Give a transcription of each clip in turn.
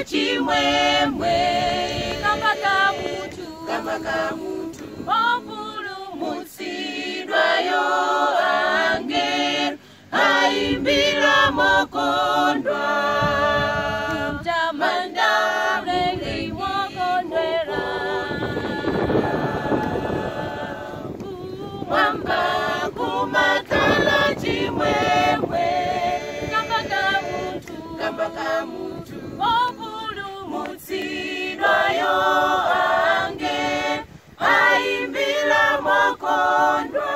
chimwemwe kama kamutu opulumutsidwayo angelo aimbira mokondwa mtamanda mlengi wokondwera mwamba kumakala chimwemwe kama kamutu opulumutsidwayo angelo aimbira mokondwa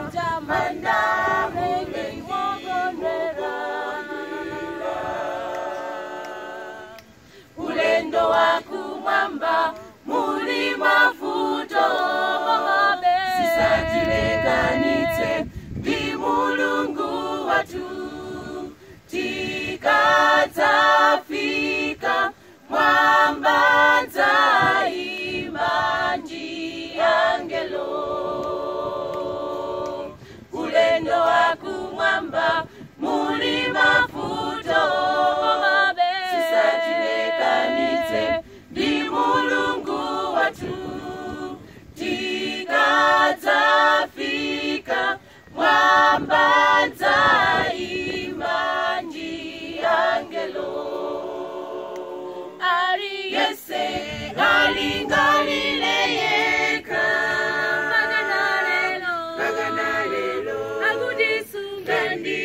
mtamanda mlengi wokondwera ulendo wakumwamba muli mafuto sisatilekanitse ndi mulungu watu tikadzafika mwamba dzaimba ndi angelo ulendo wakumwamba muli mafuto sisatilekanitse ndi mulungu watu tikadzafika mwamba dzaimba ndi angelo aliyese alingalile yeka pagana lelo akudisunga ndi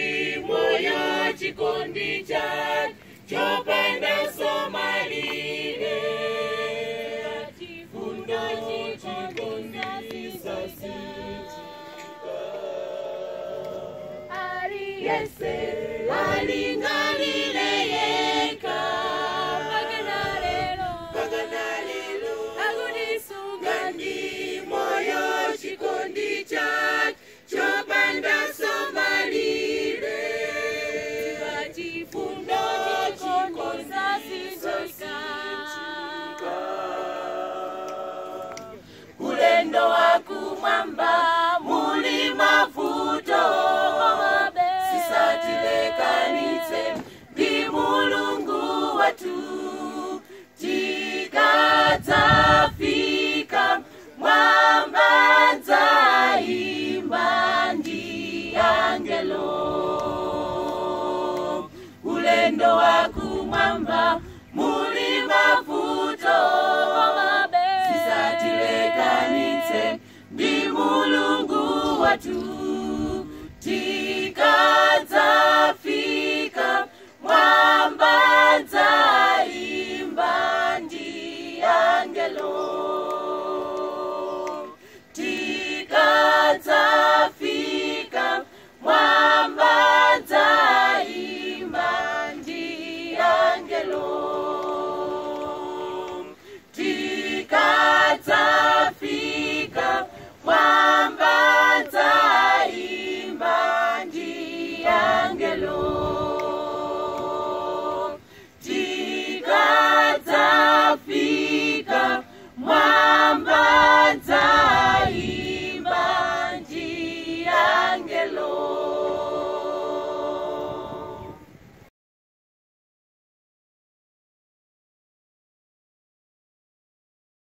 moyo chikondi chake chopanda somalile chifundo chikondi sasitika aliyese alingalile yeka pagana lelo akudisunga ndi moyo chikondi chake chopanda somalile chifundo chikondi sasitika ulendo wakumwamba muli mafuto sisatilekanitse ndi mulungu watu tikadzafika mwamba dzaimba ndi angelo ulendo wakumwamba muli mafuto sisatilekanitse ndi mulungu watu